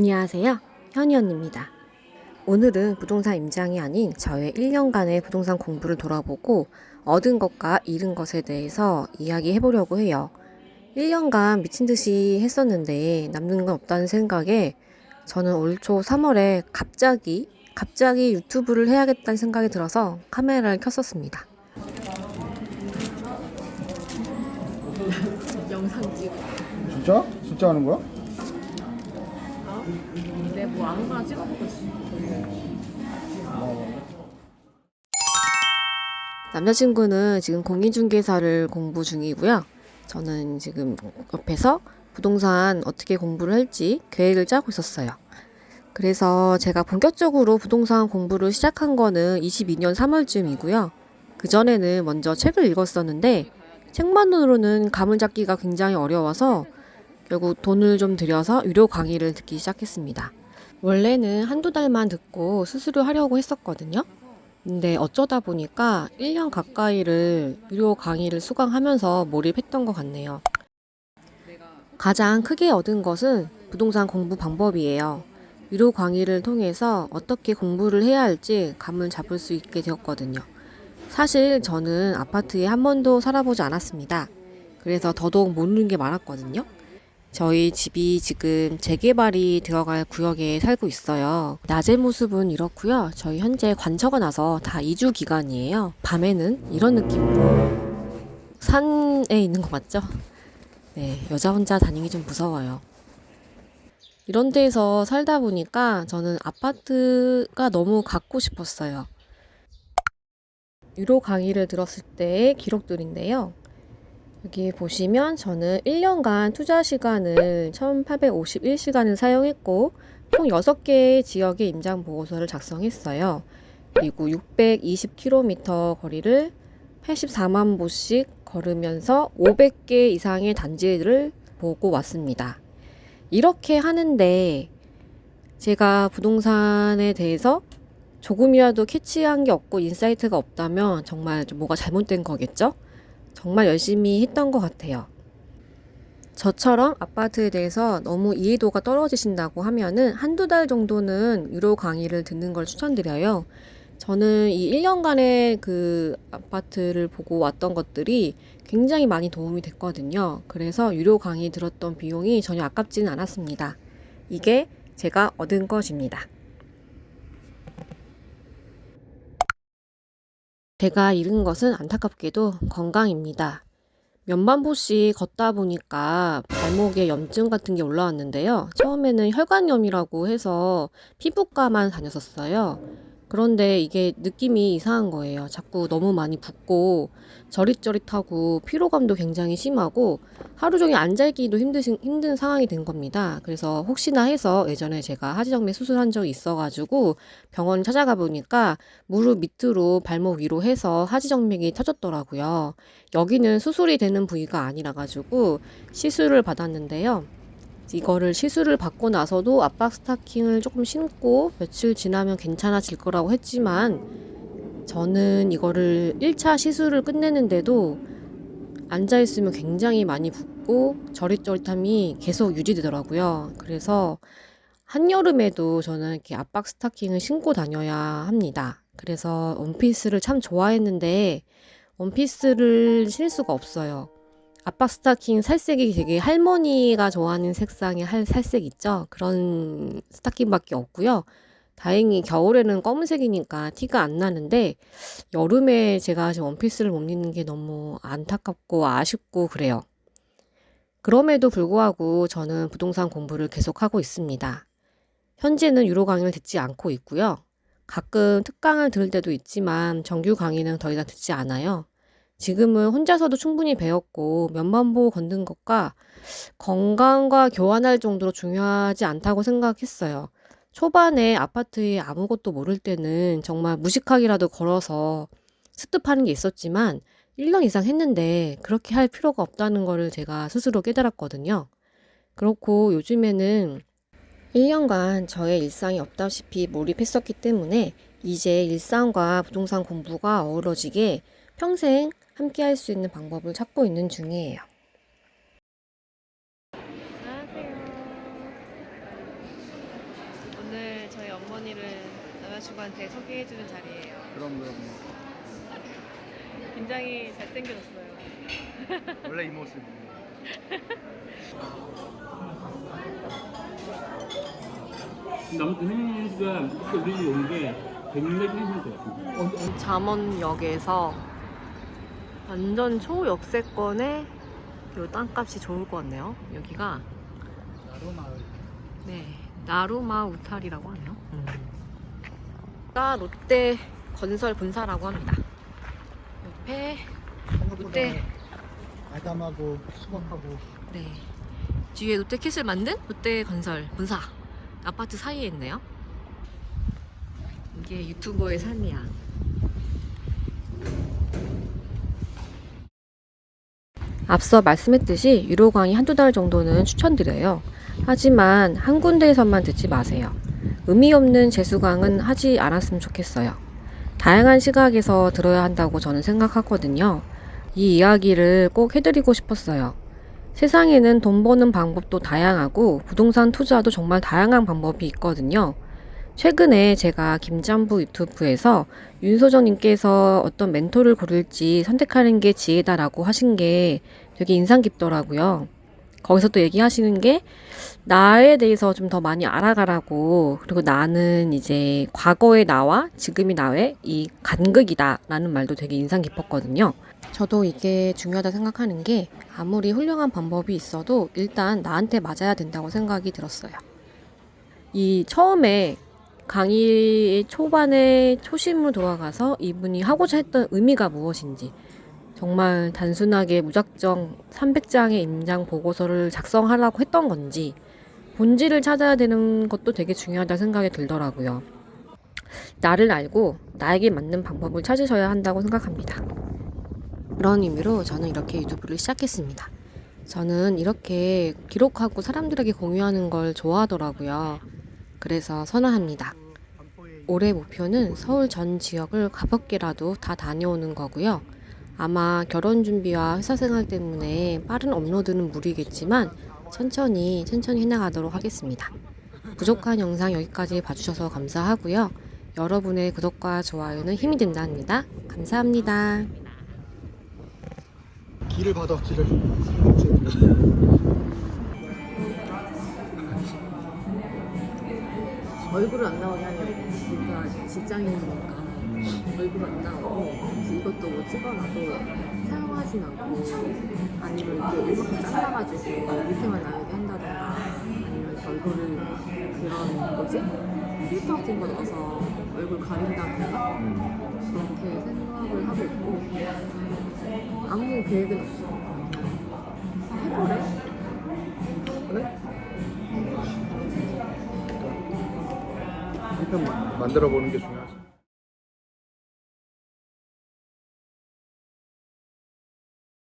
안녕하세요. 현희언입니다. 오늘은 부동산 임장이 아닌 저의 1년간의 부동산 공부를 돌아보고 얻은 것과 잃은 것에 대해서 이야기해 보려고 해요. 1년간 미친 듯이 했었는데 남는 건 없다는 생각에 저는 올 초 3월에 갑자기 유튜브를 해야겠다는 생각이 들어서 카메라를 켰었습니다. 영상 찍어. 진짜? 진짜 하는 거야? 네, 뭐 아무거나 찍어보고 있어. 남자친구는 지금 공인중개사를 공부 중이고요. 저는 지금 옆에서 부동산 어떻게 공부를 할지 계획을 짜고 있었어요. 그래서 제가 본격적으로 부동산 공부를 시작한 거는 22년 3월쯤이고요. 그전에는 먼저 책을 읽었었는데 책만으로는 감을 잡기가 굉장히 어려워서 결국 돈을 좀 들여서 유료 강의를 듣기 시작했습니다. 원래는 한두 달만 듣고 수수료 하려고 했었거든요. 근데 어쩌다 보니까 1년 가까이를 유료 강의를 수강하면서 몰입했던 것 같네요. 가장 크게 얻은 것은 부동산 공부 방법이에요. 유료 강의를 통해서 어떻게 공부를 해야 할지 감을 잡을 수 있게 되었거든요. 사실 저는 아파트에 한 번도 살아보지 않았습니다. 그래서 더더욱 모르는 게 많았거든요. 저희 집이 지금 재개발이 들어갈 구역에 살고 있어요. 낮의 모습은 이렇고요. 저희 현재 관처가 나서 다 이주 기간이에요. 밤에는 이런 느낌으로 산에 있는 거 맞죠? 네, 여자 혼자 다니기 좀 무서워요. 이런 데서 살다 보니까 저는 아파트가 너무 갖고 싶었어요. 유료 강의를 들었을 때의 기록들인데요. 여기 보시면 저는 1년간 투자 시간을 1851시간을 사용했고 총 6개의 지역의 임장 보고서를 작성했어요. 그리고 620km 거리를 84만 보씩 걸으면서 500개 이상의 단지를 보고 왔습니다. 이렇게 하는데 제가 부동산에 대해서 조금이라도 캐치한 게 없고 인사이트가 없다면 정말 좀 뭐가 잘못된 거겠죠? 정말 열심히 했던 것 같아요. 저처럼 아파트에 대해서 너무 이해도가 떨어지신다고 하면은 한두 달 정도는 유료 강의를 듣는 걸 추천드려요. 저는 이 1년간의 그 아파트를 보고 왔던 것들이 굉장히 많이 도움이 됐거든요. 그래서 유료 강의 들었던 비용이 전혀 아깝지는 않았습니다. 이게 제가 얻은 것입니다. 제가 잃은 것은 안타깝게도 건강입니다. 몇만 보씩 걷다 보니까 발목에 염증 같은 게 올라왔는데요. 처음에는 혈관염이라고 해서 피부과만 다녔었어요. 그런데 이게 느낌이 이상한 거예요. 자꾸 너무 많이 붓고 저릿저릿하고 피로감도 굉장히 심하고 하루 종일 앉아있기도 힘든 상황이 된 겁니다. 그래서 혹시나 해서 예전에 제가 하지정맥 수술한 적이 있어가지고 병원 찾아가 보니까 무릎 밑으로 발목 위로 해서 하지정맥이 터졌더라고요. 여기는 수술이 되는 부위가 아니라 가지고 시술을 받았는데요. 이거를 시술을 받고 나서도 압박 스타킹을 조금 신고 며칠 지나면 괜찮아질 거라고 했지만 저는 이거를 1차 시술을 끝내는데도 앉아있으면 굉장히 많이 붓고 저릿저릿함이 계속 유지되더라고요. 그래서 한여름에도 저는 이렇게 압박 스타킹을 신고 다녀야 합니다. 그래서 원피스를 참 좋아했는데 원피스를 신을 수가 없어요. 압박 스타킹 살색이 되게 할머니가 좋아하는 색상의 살색 있죠? 그런 스타킹밖에 없고요. 다행히 겨울에는 검은색이니까 티가 안 나는데 여름에 제가 지금 원피스를 못 입는 게 너무 안타깝고 아쉽고 그래요. 그럼에도 불구하고 저는 부동산 공부를 계속하고 있습니다. 현재는 유료 강의를 듣지 않고 있고요. 가끔 특강을 들을 때도 있지만 정규 강의는 더 이상 듣지 않아요. 지금은 혼자서도 충분히 배웠고 몇만 보 걷는 것과 건강과 교환할 정도로 중요하지 않다고 생각했어요. 초반에 아파트에 아무것도 모를 때는 정말 무식하기라도 걸어서 습득하는 게 있었지만 1년 이상 했는데 그렇게 할 필요가 없다는 거를 제가 스스로 깨달았거든요. 그렇고 요즘에는 1년간 저의 일상이 없다시피 몰입했었기 때문에 이제 일상과 부동산 공부가 어우러지게 평생 함께 할 수 있는 방법을 찾고 있는 중이에요. 안녕하세요. 어머니를 남자친구한테 소개해주는 자리예요. 그럼. 굉장히 잘생겨졌어요. 원래 이 모습. 아무튼 혜민 씨가 우리 집에 온 게 굉장히 괜찮을 것 같습니다. 잠원역에서 완전 초역세권에 요 땅값이 좋을 것 같네요. 여기가 나로마을. 네, 나루마 우탈이라고 하네요. 롯데 건설 본사라고 합니다. 옆에 생각보다 롯데 아담하고 수박하고. 네, 뒤에 롯데킷을 만든 롯데 건설 본사 아파트 사이에 있네요. 이게 유튜버의 삶이야. 앞서 말씀했듯이 유료 강의 한두 달 정도는 추천드려요. 하지만 한 군데에서만 듣지 마세요. 의미 없는 재수강은 하지 않았으면 좋겠어요. 다양한 시각에서 들어야 한다고 저는 생각하거든요. 이 이야기를 꼭 해드리고 싶었어요. 세상에는 돈 버는 방법도 다양하고 부동산 투자도 정말 다양한 방법이 있거든요. 최근에 제가 김잠부 유튜브에서 윤소정님께서 어떤 멘토를 고를지 선택하는 게 지혜다라고 하신 게 되게 인상 깊더라고요. 거기서 또 얘기하시는 게 나에 대해서 좀 더 많이 알아가라고, 그리고 나는 이제 과거의 나와 지금의 나의 이 간극이다 라는 말도 되게 인상 깊었거든요. 저도 이게 중요하다 생각하는 게 아무리 훌륭한 방법이 있어도 일단 나한테 맞아야 된다고 생각이 들었어요. 이 처음에 강의 초반에 초심으로 돌아가서 이분이 하고자 했던 의미가 무엇인지, 정말 단순하게 무작정 300장의 임장 보고서를 작성하라고 했던 건지 본질을 찾아야 되는 것도 되게 중요하다 생각이 들더라고요. 나를 알고 나에게 맞는 방법을 찾으셔야 한다고 생각합니다. 그런 의미로 저는 이렇게 유튜브를 시작했습니다. 저는 이렇게 기록하고 사람들에게 공유하는 걸 좋아하더라고요. 그래서 선호합니다. 올해 목표는 서울 전 지역을 가볍게라도 다 다녀오는 거고요. 아마 결혼 준비와 회사 생활 때문에 빠른 업로드는 무리겠지만 천천히 해나가도록 하겠습니다. 부족한 영상 여기까지 봐주셔서 감사하고요. 여러분의 구독과 좋아요는 힘이 된답니다. 감사합니다. 길을 받아, 길을. 얼굴을 안 나오게 하려고. 그러니까 직장인이니까 얼굴 안 나오고 이것도 뭐 찍어놔도 사용하진 않고, 아니면 이렇게 이렇게 잘라가지고 밑에만 나오게 한다던가, 아니면 얼굴을 그런 뭐지? 필터 같은 거 넣어서 얼굴 가린다던가 그렇게 생각을 하고 있고, 아무 계획은 없어. 해보래? 그래? 한편 만들어 보는 게 중요하지.